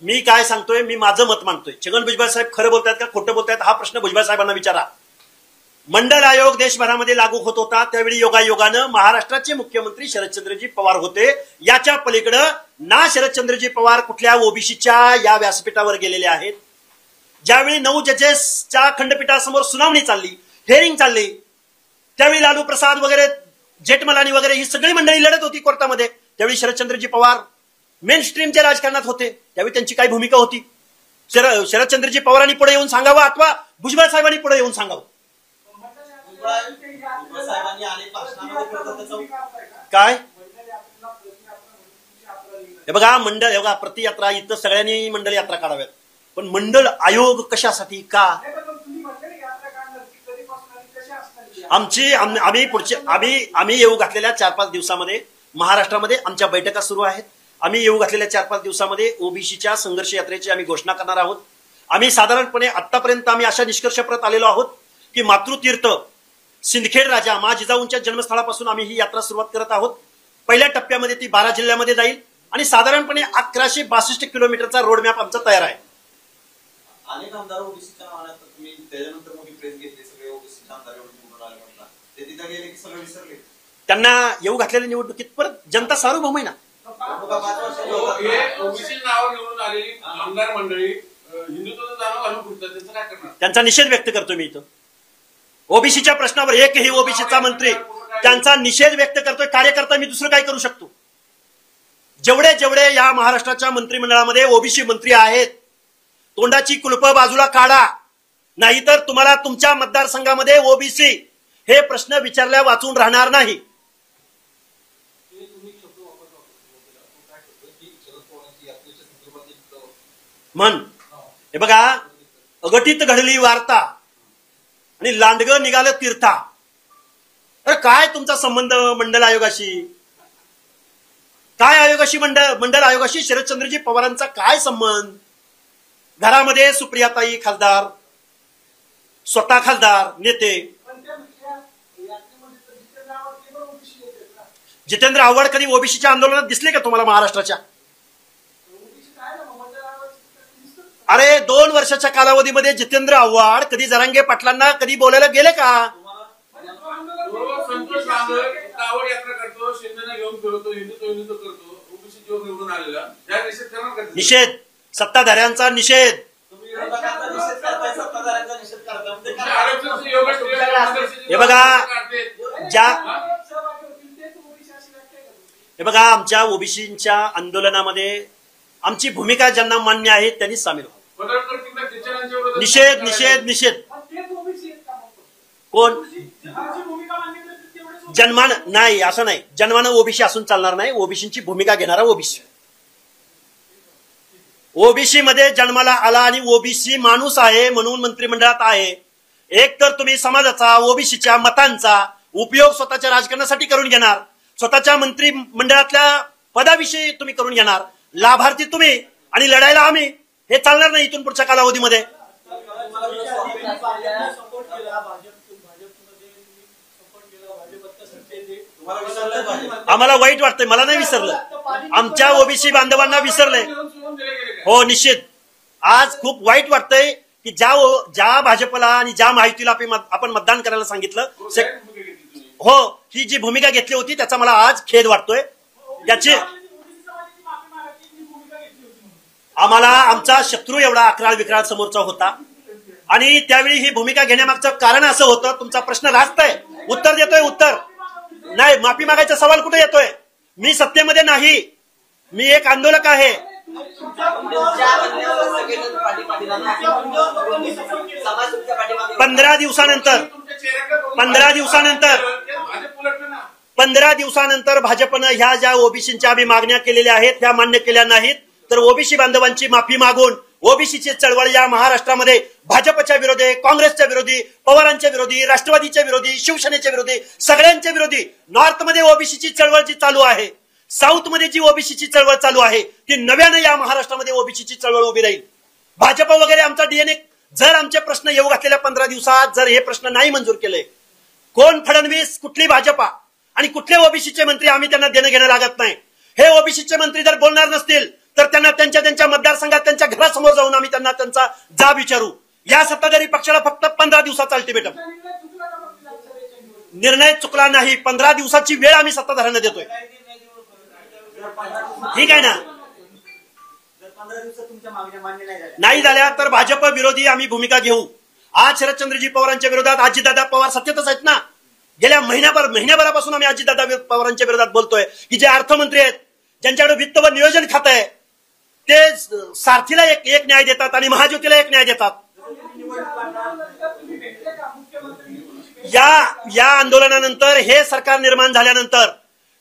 मी काय सांगतोय, मी माझं मत मांडतोय. छगन भुजबळ साहेब खरं बोलतायत का खोटं बोलतायत हा प्रश्न भुजबळ साहेबांना विचारा. मंडल आयोग देशभरामध्ये लागू होत होता त्यावेळी योगायोगानं महाराष्ट्राचे मुख्यमंत्री शरदचंद्रजी पवार होते. याच्या पलीकडं ना शरदचंद्रजी पवार कुठल्या ओबीसीच्या या व्यासपीठावर गेलेले आहेत. ज्यावेळी 9 जजेसच्या खंडपीठासमोर सुनावणी चालली, हेअरिंग चालली, त्यावेळी लालू प्रसाद वगैरे, जेठमलानी वगैरे ही सगळी मंडळी लढत होती कोर्टामध्ये. त्यावेळी शरदचंद्रजी पवार मेन स्ट्रीमच्या राजकारणात होते. त्यावेळी त्यांची काय भूमिका होती? शरदचंद्रजी पवारांनी पुढे येऊन सांगावं अथवा भुजबळ साहेबांनी पुढे येऊन सांगावं. काय हे बघा, मंडळ, हे बघा, प्रतियात्रा इथं सगळ्यांनी मंडळ यात्रा काढाव्यात, पण मंडळ आयोग कशासाठी का? आम्ही येऊ घातलेल्या 4-5 दिवसामध्ये महाराष्ट्रामध्ये आमच्या बैठका सुरू आहेत. आम्ही येऊ घातलेल्या 4-5 दिवसामध्ये ओबीसीच्या संघर्ष यात्रेची आम्ही घोषणा करणार आहोत. आम्ही साधारणपणे आतापर्यंत आम्ही अशा निष्कर्षाप्रत आलेलो आहोत की मातृतीर्थ सिंदखेड राजा मा जिजाऊंच्या जन्मस्थळापासून आम्ही ही यात्रा सुरुवात करत आहोत. पहिल्या टप्प्यामध्ये ती 12 जिल्ह्यामध्ये जाईल आणि साधारणपणे 1162 किलोमीटरचा रोडमॅप आमचा तयार आहे. अनेक आमदार ओबीसीच्या नावाने तुम्ही त्याच्यानंतर मोठी प्रेस घेतली, सगळे ओबीसीचे आमदार निवडून आले म्हटलं, ते तिथे गेले की सगळं विसरले. त्यांना येऊ घातलेल्या निवडणुकीत परत जनता सार्वभौम आहे ना. ओबीसी नावावर निवडून आलेली आमदार मंडळी हिंदुत्वाचं जाणव घालून फिरतात, त्यांचं काय करणार? त्यांचा निषेध व्यक्त करतो मी इथं. ओबीसीच्या प्रश्नावर एकही ओबीसीचा मंत्री त्यांचा निषेध व्यक्त करतोय. कार्यकर्ता मी दुसरं काय करू शकतो? जेवढे जेवढे या महाराष्ट्राच्या मंत्रिमंडळामध्ये ओबीसी मंत्री आहेत, तोंडाची कुलप बाजूला काढा, नाहीतर तुम्हाला तुमच्या मतदारसंघामध्ये ओबीसी हे प्रश्न विचारल्या वाचून राहणार नाही. म्हण, हे बघा, अघटित घडली वार्ता आणि लांडगं निघालं तीर्था. अरे काय तुमचा संबंध मंडल आयोगाशी? काय आयोगाशी? मंडल आयोगाशी शरदचंद्रजी पवारांचा काय संबंध? घरामध्ये सुप्रियाताई खासदार, स्वतः खासदार, नेते. जितेंद्र आव्हाड कधी ओबीसीच्या आंदोलनात दिसले का तुम्हाला महाराष्ट्राच्या? अरे 2 वर्षाच्या कालावधीमध्ये जितेंद्र आव्हाड कधी जरांगे पाटलांना कधी बोलायला गेले का? संतोष कावड यात्रा करतो, शिंदेना घेऊन फिरतो, हिंदुत्व करतो, ओबीसी निवडून आलेला, या निषेध करणार का? निषेध, सत्ताधाऱ्यांचा निषेध. हे बघा, आमच्या ओबीसीच्या आंदोलनामध्ये आमची भूमिका ज्यांना मान्य आहे त्यांनी सामील व्हावं. निषेध निषेध निषेध. कोण? जन्मानं नाही, असं नाही. जन्मानं ओबीसी असून चालणार नाही. ओबीसीची भूमिका घेणारा ओबीसी. ओबीसी मध्ये जन्माला आला आणि ओबीसी माणूस आहे म्हणून मंत्रिमंडळात आहे. एक तर तुम्ही समाजाचा, ओबीसीच्या मतांचा उपयोग स्वतःच्या राजकारणासाठी करून घेणार, स्वतःच्या मंत्रिमंडळातल्या पदाविषयी तुम्ही करून घेणार. लाभार्थी तुम्ही आणि लढायला आम्ही. हे चालणार नाही इथून पुढच्या कालावधीमध्ये. आम्हाला वाईट वाटतंय. मला नाही विसरलं, आमच्या ओबीसी बांधवांना विसरलंय. हो, निश्चित. आज खूप वाईट वाटतंय की ज्या भाजपला आणि ज्या माहितीला आपण मतदान करायला सांगितलं, हो, ही जी भूमिका घेतली होती त्याचा मला आज खेद वाटतोय. याची आम्हाला आमचा शत्रू एवढा अकराळ विक्राळ समोरचा होता आणि त्यावेळी ही भूमिका घेण्यामागचं कारण असं होतं. तुमचा प्रश्न रास्तय, उत्तर देतोय. उत्तर नाही, माफी मागायचा सवाल कुठे येतोय? मी सत्तेमध्ये नाही, मी एक आंदोलक आहे. 15 दिवसानंतर भाजपनं ह्या ज्या ओबीसीच्या आम्ही मागण्या केलेल्या आहेत त्या मान्य केल्या नाहीत, तर ओबीसी बांधवांची माफी मागून ओबीसीची चळवळ या महाराष्ट्रामध्ये भाजपच्या विरोधी, काँग्रेसच्या विरोधी, पवारांच्या विरोधी, राष्ट्रवादीच्या विरोधी, शिवसेनेच्या विरोधी, सगळ्यांच्या विरोधी नॉर्थमध्ये ओबीसीची चळवळ जी चालू आहे, साऊथमध्ये जी ओबीसीची चळवळ चालू आहे, ती नव्याने या महाराष्ट्रामध्ये ओबीसीची चळवळ उभी राहील. भाजप वगैरे आमचा डीएनए, जर आमचे प्रश्न येऊ घातलेल्या 15 दिवसात जर हे प्रश्न नाही मंजूर केले, कोण फडणवीस, कुठली भाजपा आणि कुठले ओबीसीचे मंत्री, आम्ही त्यांना देणं घेणं लागत नाही. हे ओबीसीचे मंत्री जर बोलणार नसतील तर त्यांना त्यांच्या मतदारसंघात त्यांच्या घरासमोर जाऊन आम्ही त्यांना त्यांचा जाब विचारू. या सत्ताधारी पक्षाला फक्त 15 दिवसाचा अल्टिमेटम. निर्णय चुकला नाही, 15 दिवसाची वेळ आम्ही सत्ताधाऱ्यांना देतोय. ठीक आहे ना? नाही झाल्या तर भाजप विरोधी आम्ही भूमिका घेऊ. आज शरदचंद्रजी पवारांच्या विरोधात अजितदादा पवार सत्तेतच आहेत ना. गेल्या महिन्याभरापासून आम्ही अजितदादा पवारांच्या विरोधात बोलतोय की जे अर्थमंत्री आहेत, ज्यांच्याकडे वित्त व नियोजन खातं आहे, ते सारथीला एक न्याय देतात आणि महाज्योतीला एक न्याय देतात. या आंदोलनानंतर, हे सरकार निर्माण झाल्यानंतर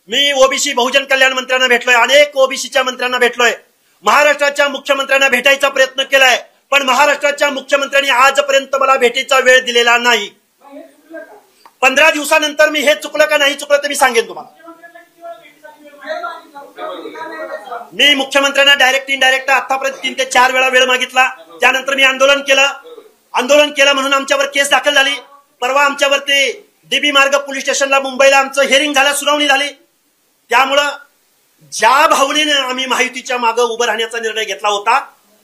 मी ओबीसी बहुजन कल्याण मंत्र्यांना भेटलोय, अनेक ओबीसीच्या मंत्र्यांना भेटलोय, महाराष्ट्राच्या मुख्यमंत्र्यांना भेटायचा प्रयत्न केलाय, पण महाराष्ट्राच्या मुख्यमंत्र्यांनी आजपर्यंत मला भेटीचा वेळ दिलेला नाही. 15 दिवसानंतर मी हे चुकलं का नाही चुकलं ते मी सांगेन तुम्हाला. मी मुख्यमंत्र्यांना डायरेक्ट इनडायरेक्ट आतापर्यंत 3 ते 4 वेळा वेळ मागितला. त्यानंतर मी आंदोलन केलं म्हणून आमच्यावर केस दाखल झाली. परवा आमच्यावरती डीबी मार्ग पोलीस स्टेशनला मुंबईला आमचं हिअरिंग झालं, सुनावणी झाली. त्यामुळं ज्या भावनेने आम्ही महायुतीच्या मागे उभं राहण्याचा निर्णय घेतला होता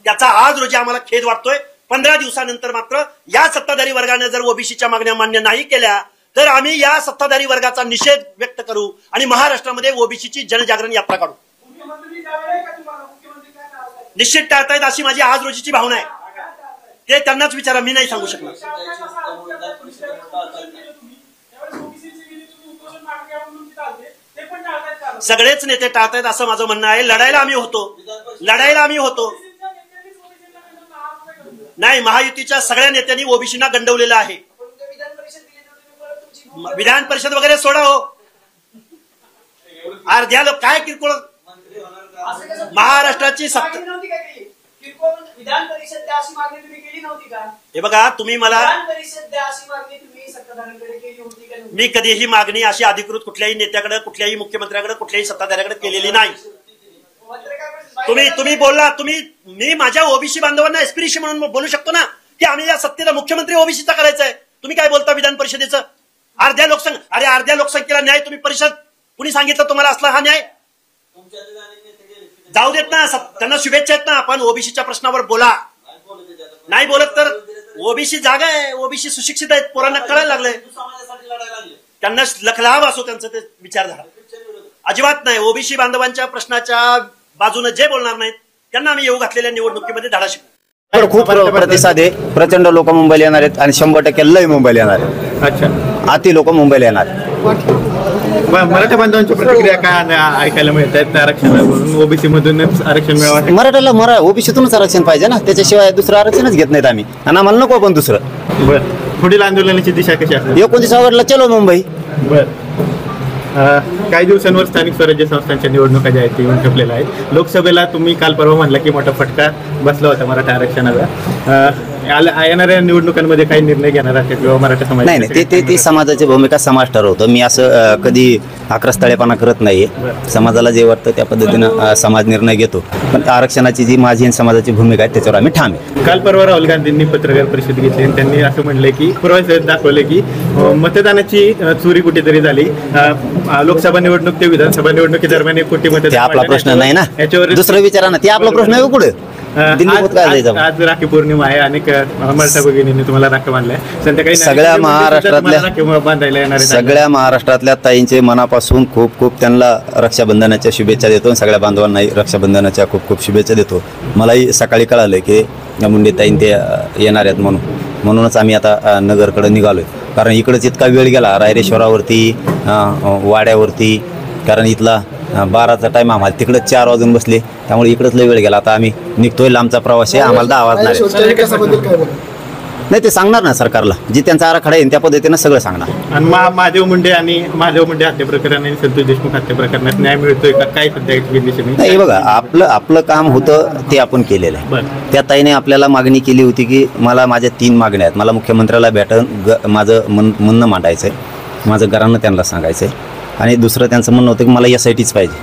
त्याचा आज रोजी आम्हाला खेद वाटतोय. 15 दिवसानंतर मात्र या सत्ताधारी वर्गाने जर ओबीसीच्या मागण्या मान्य नाही केल्या तर आम्ही या सत्ताधारी वर्गाचा निषेध व्यक्त करू आणि महाराष्ट्रामध्ये ओबीसीची जनजागरण यात्रा काढू. निश्चित टाळतायत अशी माझी आज रोजीची भावना आहे. ते त्यांनाच विचारा, मी नाही सांगू शकणार. सगळेच नेते टाळतायत असं माझं म्हणणं आहे. लढायला आम्ही होतो. नाही, महायुतीच्या सगळ्या नेत्यांनी ओबीसींना गंडवलेलं आहे. विधान परिषद वगैरे सोडा हो, अर्ध्या लोक काय किरकोळ. महाराष्ट्राची सत्ता, विधान परिषद द्या अशी मागणी तुम्ही केली नव्हती का? हे बघा, तुम्ही मला, विधान परिषद द्या अशी मागणी तुम्ही सत्ताधाऱ्यांकडे केली होती का? मी कधीही मागणी अशी अधिकृत कुठल्याही नेत्याकडे, कुठल्याही मुख्यमंत्र्याकडे, कुठल्याही सत्ताधाऱ्याकडे केलेली नाही. तुम्ही बोलला, मी माझ्या ओबीसी बांधवांना एस्पिरेशन म्हणून बोलू शकतो ना की आम्ही या सत्तेला मुख्यमंत्री ओबीसीचा करायचा आहे. तुम्ही काय बोलता विधान परिषदेचं? अर्ध्या लोकसंख्येला न्याय तुम्ही परिषद, कुणी सांगितलं तुम्हाला असला हा न्याय? जाऊ देत ना, त्यांना शुभेच्छा आहेत ना, पण ओबीसीच्या प्रश्नावर बोला. नाही बोलत तर ओबीसी जागा आहे, ओबीसी सुशिक्षित आहेत, पोरांना कळायला लागलंय, त्यांना लखलाभ असो त्यांचं ते विचारधारा. अजिबात नाही. ओबीसी बांधवांच्या प्रश्नाच्या बाजूने जे बोलणार नाहीत त्यांना आम्ही येऊ घातलेल्या निवडणुकीमध्ये धाडा शिकू. खूप प्रतिसाद आहे. प्रचंड लोक मुंबईला येणार आहेत आणि 100% लय मुंबईला येणार आहेत. अच्छा, अति लोक मुंबईला येणार आहेत. मराठा बांधवांची प्रतिक्रिया काय ऐकायला मिळत आहेत? आरक्षण ओबीसी मधूनच आरक्षण मिळावं. मराठ्याला ओबीसीतूनच आरक्षण पाहिजे ना, त्याच्याशिवाय दुसरं आरक्षणच घेत नाहीत आम्ही, आणि आम्हाला नको पण दुसरं. बरं, पुढील आंदोलनाची दिशा कशी असेल? 29 ऑगस्टला चलो मुंबई. बरं, काही दिवसांवर स्थानिक स्वराज्य संस्थांच्या निवडणुका ज्या आहेत येऊन ठेपलेल्या आहेत. लोकसभेला तुम्ही काल परवा म्हणला की मोठा फटका बसला होता मराठा आरक्षणाला. येणाऱ्या निवडणुकांमध्ये काही निर्णय घेणार आहेत किंवा मराठा समाज? नाही, ती समाजाची भूमिका समाज ठरवतो. मी असं कधी आक्रस्ताळेपणा करत नाहीये. समाजाला जे वाटतं त्या पद्धतीनं समाज निर्णय घेतो, पण आरक्षणाची जी माझी आणि समाजाची भूमिका आहे त्याच्यावर आम्ही ठाम आहे. काल परवा राहुल गांधींनी पत्रकार परिषद घेतली आणि त्यांनी असं म्हणले की पुराव्यासहित दाखवले की मतदानाची चोरी कुठेतरी झाली. लोकसभा निवडणूक ते विधानसभा निवडणुकी दरम्यान कोटी ते आपला प्रश्न नाही ना, दुसरं विचारा ना, ते आपला प्रश्न आहे कुठे. दिल्लीत काय जायचं आज राखी पौर्णिमा आहे. अनेक मराठा भगिनींनी तुम्हाला राखी बांधलाय. संध्याकाळी सगळ्या महाराष्ट्रातल्या बांधायला येणार आहे. सगळ्या महाराष्ट्रातल्या ताईंचे मनापासून खूप खूप त्यांना रक्षाबंधनाच्या शुभेच्छा देतो. सगळ्या बांधवांनाही रक्षाबंधनाच्या खूप खूप शुभेच्छा देतो. मलाही सकाळी कळालं की मुंडे ताईन ते येणार आहेत म्हणूनच आम्ही आता नगरकडे निघालोय. कारण इकडंच इतका वेळ गेला रायरेश्वरावरती वाड्यावरती, कारण इथला 12चा टाईम आम्हाला तिकडे 4 वाजून बसले, त्यामुळे इकडंच लय वेळ गेला. आता आम्ही निघतोय, लांबचा प्रवास आहे, आम्हाला 10 वाजणार. नाही ते सांगणार ना सरकारला, जी त्यांचा आराखडा आहे त्या पद्धतीनं सगळं सांगणार. आणि महादेव मुंडे हत्या प्रकरण आणि संतोष देशमुख हत्या प्रकरणात न्याय मिळतोय का काय सध्या? नाही बघा, आपलं काम होतं ते आपण केलेलं आहे. त्या ताईने आपल्याला मागणी केली होती की मला माझ्या 3 मागण्या आहेत, मला मुख्यमंत्र्याला भेटून माझं म्हणणं मांडायचं आहे, माझं घरानं त्यांना सांगायचं आहे. आणि दुसरं त्यांचं म्हणणं होतं की मला SITच पाहिजे.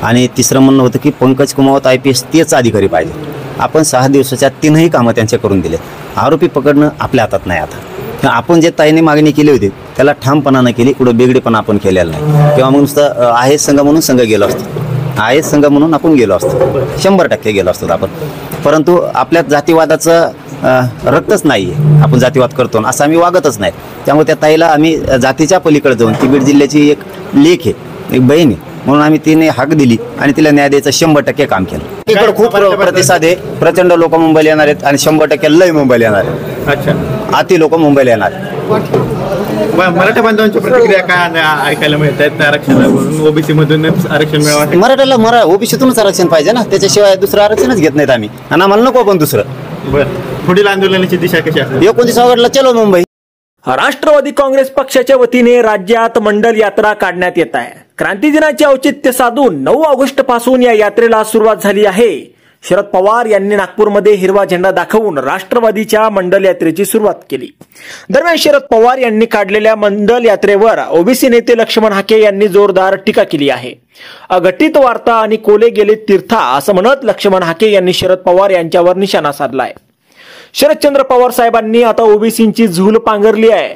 आणि तिसरं म्हणणं होतं की पंकज कुमावत IPS तेच अधिकारी पाहिजे. आपण 6 दिवसाच्या 3ही कामं त्यांच्या करून दिले. आरोपी पकडणं आपल्या हातात नाही. आता आपण जे ताईने मागणी केली होती त्याला ठामपणानं केली, कुठं बेगडेपणा आपण केलेला नाही. किंवा मग नुसतं आहे संघ म्हणून संघ गेलो असतो, आहे संघ म्हणून आपण गेलो असतो, 100% गेलो असतो आपण. परंतु आपल्या जातीवादाचं रक्तच नाही आहे, आपण जातीवाद करतो असं आम्ही वागतच नाही. त्यामुळे त्या ताईला आम्ही जातीच्या पलीकडे जाऊन, ती बीड जिल्ह्याची एक लेख आहे, एक बहीण आहे म्हणून आम्ही तिने हाक दिली आणि तिला न्याय द्यायचं 100% काम केलं. इकडे खूप प्रतिसाद आहे, प्रचंड लोक मुंबईला येणार आहेत आणि 100% लय मुंबईला येणार आहेत. अच्छा, अति लोक मुंबईला येणार. मराठा बांधवांच्या प्रतिक्रिया काय ऐकायला मिळत आहेत? आरक्षणावरून OBC मधूनच आरक्षण मिळावं. मराठ्याला OBCतूनच आरक्षण पाहिजे ना, त्याच्याशिवाय दुसरं आरक्षणच घेत नाहीत आम्ही. आणि आम्हाला नको पण दुसरं. बरं, पुढील आंदोलनाची दिशा कशी असणार? 29 ऑगस्टला चलो मुंबई. राष्ट्रवादी काँग्रेस पक्षाच्या वतीने राज्यात मंडल यात्रा काढण्यात येत आहे. क्रांती दिनाचे औचित्य साधून 9 ऑगस्ट पासून या यात्रेला सुरुवात झाली आहे. शरद पवार यांनी नागपूरमध्ये हिरवा झेंडा दाखवून राष्ट्रवादीच्या मंडल यात्रेची सुरुवात केली. दरम्यान शरद पवार यांनी काढलेल्या मंडल यात्रेवर OBC नेते लक्ष्मण हाके यांनी जोरदार टीका केली आहे. अघटित वार्ता आणि कोले गेले तीर्था असं म्हणत लक्ष्मण हाके यांनी शरद पवार यांच्यावर निशाणा साधलाय. शरदचंद्र पवार साहेबांनी आता OBCंची झूल पांघरली आहे.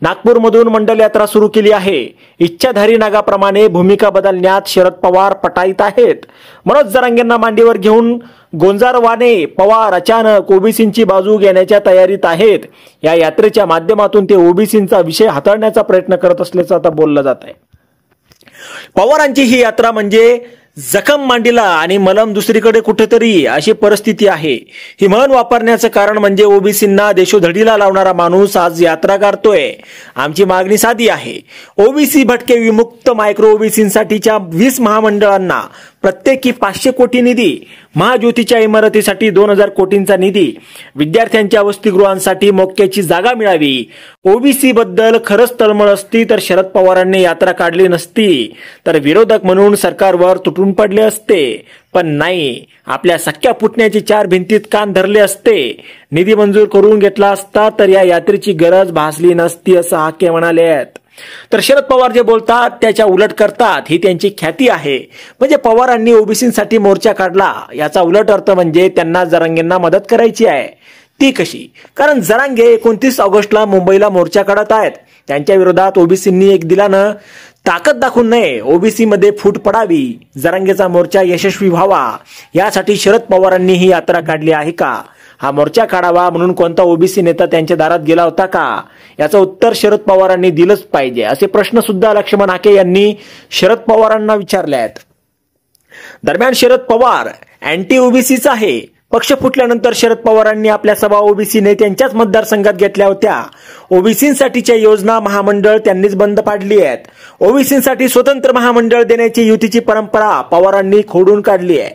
नागपूरमधून मंडल यात्रा सुरू केली आहे. इच्छाधारी नागाप्रमाणे भूमिका बदलण्यात शरद पवार पटाईत आहेत. मनोज जरांगेंना मांडीवर घेऊन गोंजारवाने पवार अचानक OBCंची बाजू घेण्याच्या तयारीत आहेत. या यात्रेच्या माध्यमातून ते OBCंचा विषय हाताळण्याचा प्रयत्न करत असल्याचं आता बोललं जात आहे. पवारांची ही यात्रा म्हणजे जखम मांडीला आणि मलम दुसरीकडे कुठेतरी अशी परिस्थिती आहे. ही म्हण वापरण्याचं कारण म्हणजे OBCंना देशोधडीला लावणारा माणूस आज यात्रा काढतोय. आमची मागणी साधी आहे. OBC भटके विमुक्त मायक्रो OBCंसाठीच्या 20 महामंडळांना प्रत्येकी 500 कोटी निधी, महाज्योतीच्या इमारतीसाठी 2000 कोटींचा निधी, विद्यार्थ्यांच्या वसतिगृहांसाठी मोक्याची जागा मिळावी. OBC बद्दल खरंच तळमळ असती तर शरद पवारांनी यात्रा काढली नसती, तर विरोधक म्हणून सरकारवर तुटून पडले असते. पण नाही, आपल्या सख्या पुतण्याची 4 भिंतीत कान धरले असते. निधी मंजूर करून घेतला असता तर या यात्रेची गरज भासली नसती असं हाके म्हणाले आहेत. तर शरद पवार जे बोलतात त्याच्या उलट करतात ही त्यांची ख्याती आहे. म्हणजे पवारांनी OBCंसाठी मोर्चा काढला याचा उलट अर्थ म्हणजे त्यांना जरांगेंना मदत करायची आहे. ती कशी? कारण जरांगे 29 ऑगस्टला मुंबईला मोर्चा काढत आहेत. त्यांच्या विरोधात OBCंनी एक दिलानं ताकद दाखवून नये, OBC मध्ये फूट पडावी, जरांगेचा मोर्चा यशस्वी व्हावा यासाठी शरद पवारांनी ही यात्रा काढली आहे का? हा मोर्चा काढावा म्हणून कोणता OBC नेता त्यांच्या दारात गेला होता का? याचं उत्तर शरद पवारांनी दिलंच पाहिजे. असे प्रश्न सुद्धा लक्ष्मण हाके यांनी शरद पवारांना विचारले आहेत. दरम्यान शरद पवार अँटी OBCच आहे. पक्ष फुटल्यानंतर शरद पवारांनी आपल्या सभा OBC नेत्यांच्याच मतदारसंघात घेतल्या होत्या. OBCंसाठीच्या योजना महामंडळ त्यांनीच बंद पाडली आहेत. OBCंसाठी स्वतंत्र महामंडळ देण्याची युतीची परंपरा पवारांनी खोडून काढली आहे.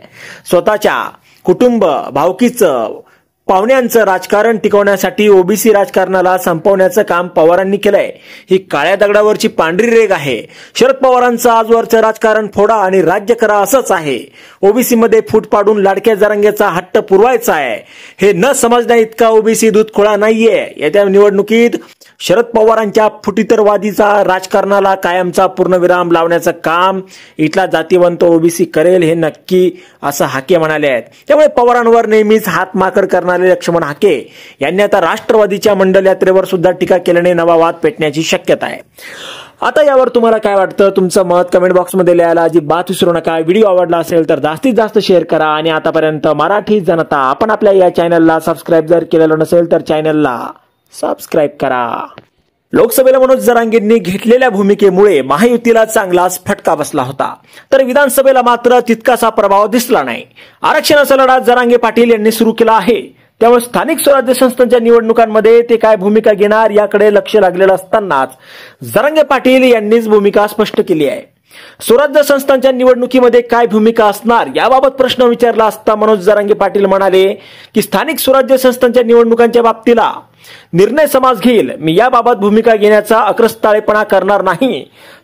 स्वतःच्या कुटुंब, भावकीचं, पाहुण्यांचं राजकारण टिकवण्यासाठी OBC राजकारणाला संपवण्याचं काम पवारांनी केलंय. ही काळ्या दगडावरची पांढरी रेघ आहे. शरद पवारांचं आजवरचं राजकारण फोडा आणि राज्य करा असंच आहे. OBC मध्ये फूट पाडून लाडक्या जरांगेचा हट्ट पुरवायचा आहे. हे न समजण्या इतका OBC दूधखोळा नाहीये. येत्या निवडणुकीत शरद पवारांच्या फुटीतरवादीचा राजकारणाला कायमचा पूर्णविराम लावण्याचं काम इथला जातीवंत OBC करेल हे नक्की असं हाके म्हणाले आहेत. त्यामुळे पवारांवर नेहमीच हात माकड करणारे लक्ष्मण हाके यांनी आता राष्ट्रवादीच्या मंडल यात्रेवर सुद्धा टीका केल्याने नवा वाद पेटण्याची शक्यता आहे. आता यावर तुम्हाला काय वाटतं, तुमचं मत कमेंट बॉक्समध्ये लिहायला अजिबात विसरू नका. व्हिडिओ आवडला असेल तर जास्तीत जास्त शेअर करा आणि आतापर्यंत मराठी जनता आपण आपल्या या चॅनलला सबस्क्राईब जर केलेलं नसेल तर चॅनलला सबस्क्राईब करा. लोकसभेला मनोज जरांगेंनी घेतलेल्या भूमिकेमुळे महायुतीला चांगलाच फटका बसला होता, तर विधानसभेला मात्र तितकासा प्रभाव दिसला नाही. आरक्षणाचा लढा जरांगे पाटील यांनी सुरू केला आहे, त्यामुळे स्थानिक स्वराज्य संस्थांच्या निवडणुकांमध्ये ते काय भूमिका घेणार याकडे लक्ष लागलेलं असतानाच जरांगे पाटील यांनीच भूमिका स्पष्ट केली आहे. स्वराज्य संस्थांच्या निवडणुकीमध्ये काय भूमिका असणार याबाबत प्रश्न विचारला असता मनोज जरांगे पाटील म्हणाले की स्थानिक स्वराज्य संस्थांच्या निवडणुकांच्या बाबतीला निर्णय समाज घेईल, मी याबाबत भूमिका घेण्याचा अक्रस्ताळेपणा करणार नाही.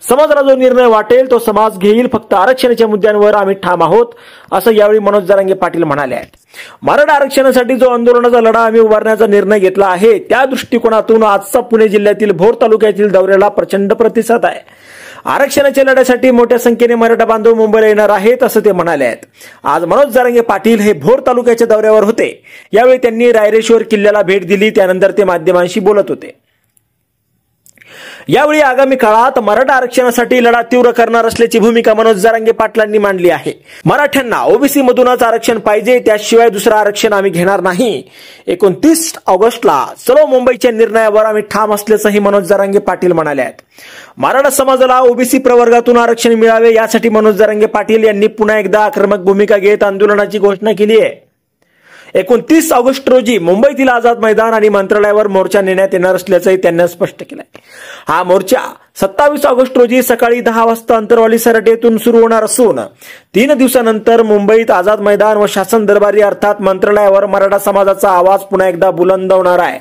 समाजाला जो निर्णय वाटेल तो समाज घेईल, फक्त आरक्षणाच्या मुद्द्यांवर आम्ही ठाम आहोत, असं यावेळी मनोज जरांगे पाटील म्हणाले आहेत. मराठा आरक्षणासाठी जो आंदोलनाचा लढा आम्ही उभारण्याचा निर्णय घेतला आहे त्या दृष्टिकोनातून आजचा पुणे जिल्ह्यातील भोर तालुक्यातील दौऱ्याला प्रचंड प्रतिसाद आहे. आरक्षणाच्या लढ्यासाठी मोठ्या संख्येने मराठा बांधव मुंबईला येणार आहेत असं ते म्हणाले आहेत. आज मनोज जरांगे पाटील हे भोर तालुक्याच्या दौऱ्यावर होते. यावेळी त्यांनी रायरेश्वर किल्ल्याला भेट दिली, त्यानंतर ते माध्यमांशी बोलत होते. यावेळी आगामी काळात मराठा आरक्षणासाठी लढा तीव्र करणार असल्याची भूमिका मनोज जरांगे पाटलांनी मांडली आहे. मराठ्यांना ओबीसी मधूनच आरक्षण पाहिजे, त्याशिवाय दुसरं आरक्षण आम्ही घेणार नाही. 29 ऑगस्टला चलो मुंबईच्या निर्णयावर आम्ही ठाम असल्याचंही मनोज जरांगे पाटील म्हणाले आहेत. मराठा समाजाला ओबीसी प्रवर्गातून आरक्षण मिळावे यासाठी मनोज जरांगे पाटील यांनी पुन्हा एकदा आक्रमक भूमिका घेत आंदोलनाची घोषणा केली आहे. 29 ऑगस्ट रोजी मुंबईतील आझाद मैदान आणि मंत्रालयावर मोर्चा नेण्यात येणार असल्याचंही त्यांनी स्पष्ट केलंय. हा मोर्चा 27 ऑगस्ट रोजी सकाळी 10 वाजता अंतरवाली सराटीतून सुरू होणार असून 3 दिवसानंतर मुंबईत आझाद मैदान व शासन दरबारी अर्थात मंत्रालयावर मराठा समाजाचा आवाज पुन्हा एकदा बुलंद होणार आहे.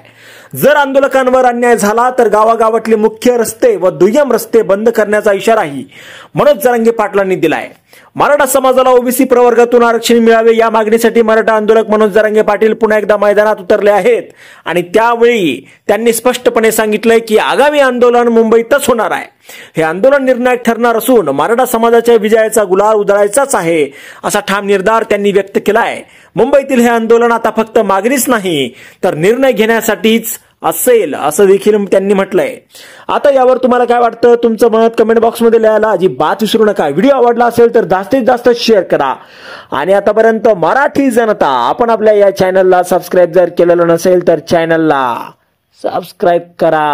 जर आंदोलकांवर अन्याय झाला तर गावागावातले मुख्य रस्ते व दुय्यम रस्ते बंद करण्याचा इशाराही मनोज जरांगे पाटलांनी दिलाय. मराठा समाजाला ओबीसी प्रवर्गातून आरक्षण मिळावे या मागणीसाठी मराठा आंदोलक मनोज जरांगे पाटील पुन्हा एकदा मैदानात उतरले आहेत आणि त्यावेळी त्यांनी स्पष्टपणे सांगितलंय की आगामी आंदोलन मुंबईतच होणार आहे. हे आंदोलन निर्णायक ठरणार असून मराठा समाजाच्या विजयाचा गुलाल उधळायचाच आहे असा ठाम निर्धार त्यांनी व्यक्त केलाय. मुंबईतील हे आंदोलन आता फक्त मागणीच नाही तर निर्णय घेण्यासाठीच असेल असं देखील त्यांनी म्हटलंय. आता यावर तुम्हाला काय वाटतं, तुमचं मत कमेंट बॉक्समध्ये लिहायला अजिबात विसरू नका. व्हिडिओ आवडला असेल तर जास्तीत जास्त शेअर करा आणि आतापर्यंत मराठी जनता आपण आपल्या या चॅनलला सबस्क्राईब जर केलेलं नसेल तर चॅनलला सबस्क्राईब करा.